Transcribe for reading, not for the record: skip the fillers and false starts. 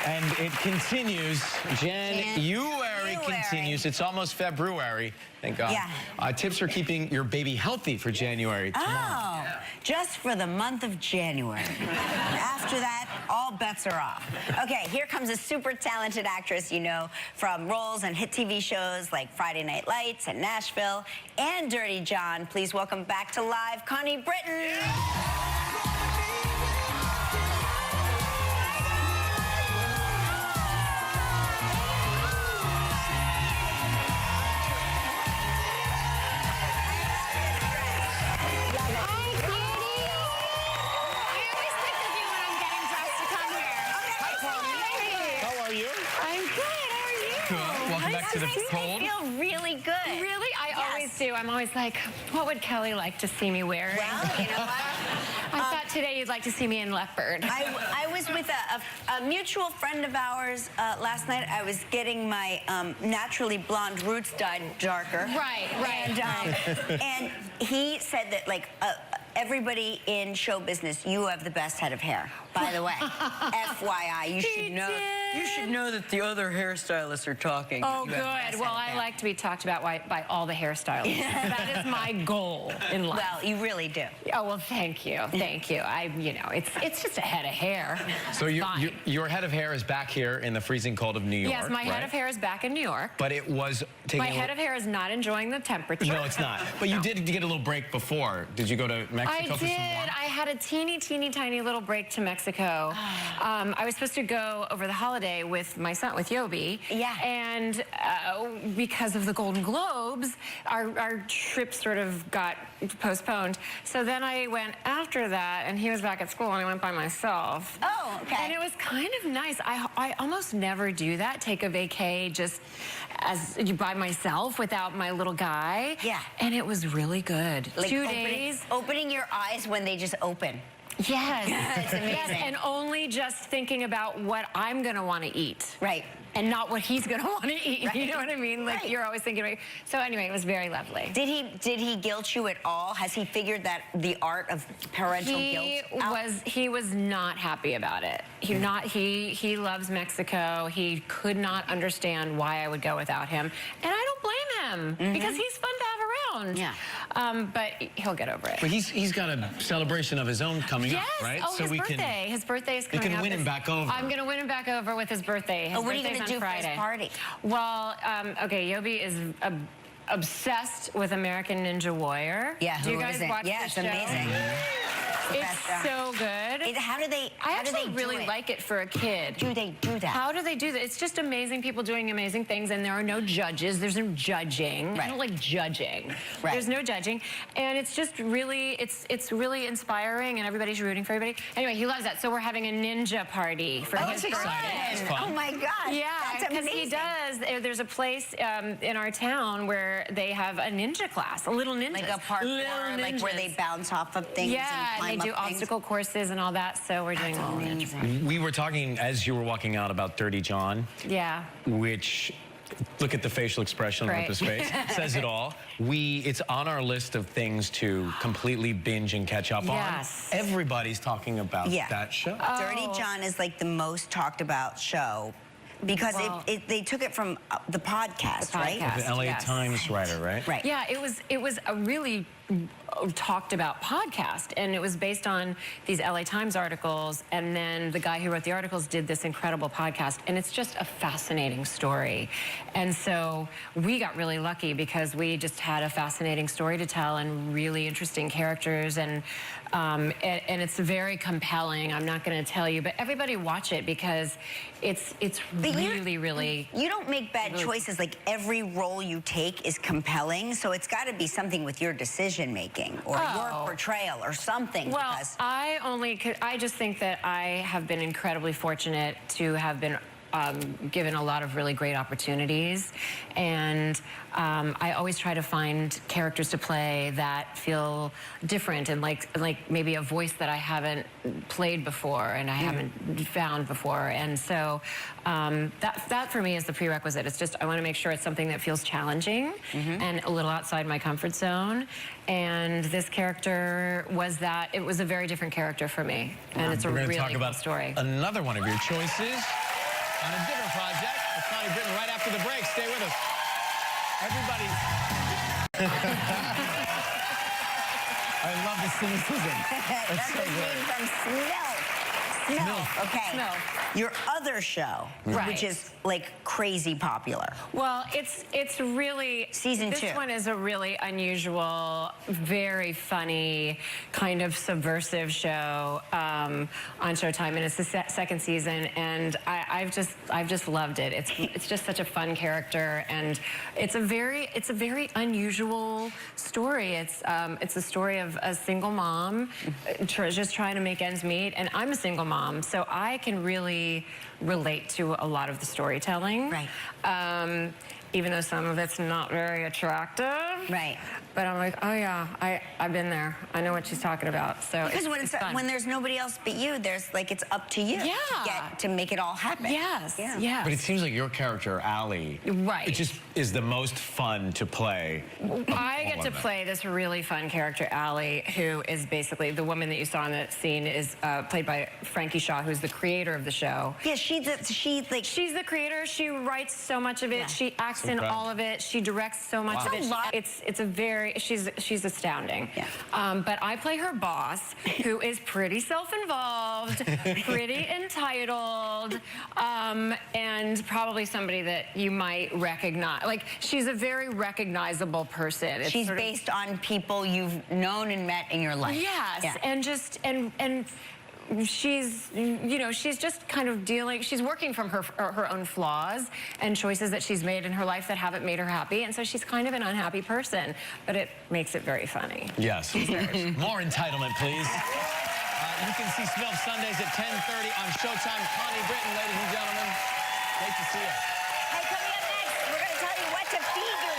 And it continues. January continues. It's almost February. Thank God. Yeah. Tips for keeping your baby healthy for January. Oh, just for the month of January. After that, all bets are off. Okay, here comes a super talented actress you know from roles on hit TV shows like Friday Night Lights and Nashville and Dirty John. Please welcome back to live, Connie Britton. Welcome back to the cold. I feel really good. Really? I always do. I'm always like, what would Kelly like to see me wearing? Well, you know what? I thought today you'd like to see me in leopard. I was with a mutual friend of ours last night. I was getting my naturally blonde roots dyed darker. Right. And he said that, like, everybody in show business, you have the best head of hair. By the way, FYI, you should know. You should know that the other hairstylists are talking. Oh, good. Well, I like to be talked about by all the hairstylists. That is my goal in life. Well, you really do. Oh, well, thank you. Thank you. It's just a head of hair. So your head of hair is back here in the freezing cold of New York. Yes, my head of hair is back in New York. But it was taking my head of hair is not enjoying the temperature. No, it's not. But you did get a little break before. Did you go to Mexico for some warmth? I had a teeny tiny little break to Mexico. I was supposed to go over the holiday with my son, with Yobi. Yeah. And because of the Golden Globes, our trip sort of got postponed. So then I went after that, and he was back at school, and I went by myself. Oh, okay. And it was kind of nice. I almost never do that, take a vacay just by myself without my little guy. Yeah. And it was really good. Like 2 days. Opening your eyes when they just open. Yes. It's amazing. Yes, and only just thinking about what I'm going to want to eat. Right. And not what he's going to want to eat. Right. You know what I mean? Like, you're always thinking about. So anyway, it was very lovely. Did he guilt you at all? Has he figured that the art of parental guilt out? He was not happy about it. He loves Mexico. He could not understand why I would go without him. And I don't blame him because he's fun to have around. Yeah. But he'll get over it. But he's got a celebration of his own coming up, right? Oh, his birthday. His birthday is coming up. You can win him back over. I'm going to win him back over with his birthday. His what are you going to do Friday. for his party? Well, okay, Yobi is obsessed with American Ninja Warrior. Yeah, do you guys watch it's the show? amazing. It's so good. How do they? I actually really like it for a kid. Do they do that? How do they do that? It's just amazing people doing amazing things, and there are no judges. There's no judging. Right. I don't like judging. Right. There's no judging, and it's just really, it's really inspiring, and everybody's rooting for everybody. Anyway, he loves that. So we're having a ninja party for his birthday. That's fun. Oh my God! Yeah, that's amazing. because he does. There's a place in our town where they have a ninja class, a little ninja, like a parkour, like where they bounce off of things. Yeah, and they do obstacle courses and all that. So we're doing all ninja. We were talking as you were walking out about Dirty John. Yeah. Which, look at the facial expression on his face. Says it all. It's on our list of things to completely binge and catch up on. Everybody's talking about that show. Dirty John is like the most talked about show. Because they took it from the podcast, right? The LA Times writer, right? Right. Yeah, it was a really talked about podcast, and it was based on these LA Times articles, and then the guy who wrote the articles did this incredible podcast, and it's just a fascinating story. And so we got really lucky because we just had a fascinating story to tell and really interesting characters, and it's very compelling. I'm not going to tell you, but everybody watch it because it's really you don't make bad choices. Like, every role you take is compelling, so it's got to be something with your decision making or your portrayal or something. Well, I just think that I have been incredibly fortunate to have been given a lot of really great opportunities, and I always try to find characters to play that feel different and like maybe a voice that I haven't played before and I haven't found before, and so that for me is the prerequisite. It's just I want to make sure it's something that feels challenging and a little outside my comfort zone, and this character was that. It was a very different character for me, and it's a really cool story. Another one of your choices. on a different project with Connie Britton right after the break. Stay with us. Everybody's... I love the cynicism. That's so the name from Smilf. Smilf, okay. Smilf. Your other show, which is like crazy popular. Well, it's really Season 2. This one is a really unusual, very funny, kind of subversive show on Showtime, and it's the second season, and I've just loved it. It's just such a fun character, and it's a very unusual story. It's a story of a single mom just trying to make ends meet, and I'm a single mom, so I can really relate to a lot of the storytelling. Right. Even though some of it's not very attractive. Right. But I'm like, oh yeah, I've been there. I know what she's talking about. So because it's fun. when there's nobody else but you, there's like it's up to you to make it all happen. Yes. Yeah. But it seems like your character, Allie, it just is the most fun to play. I get to play this really fun character, Allie, who is basically the woman that you saw in that scene is played by Frankie Shaw, who's the creator of the show. Yeah, she's the creator. She writes so much of it. She acts in all of it. She directs so much of it. It's a very she's astounding. Yeah. But I play her boss, who is pretty self-involved, pretty entitled, and probably somebody that you might recognize. Like, she's a very recognizable person. She's based on people you've known and met in your life. Yes, yeah. and just and she's, you know, she's just kind of she's working from her own flaws and choices that she's made in her life that haven't made her happy, and so she's kind of an unhappy person, but it makes it very funny. Yes. More entitlement, please. You can see Smilf Sundays at 10:30 on Showtime. Connie Britton, ladies and gentlemen. Great to see you. Hey, coming up next, we're going to tell you what to feed your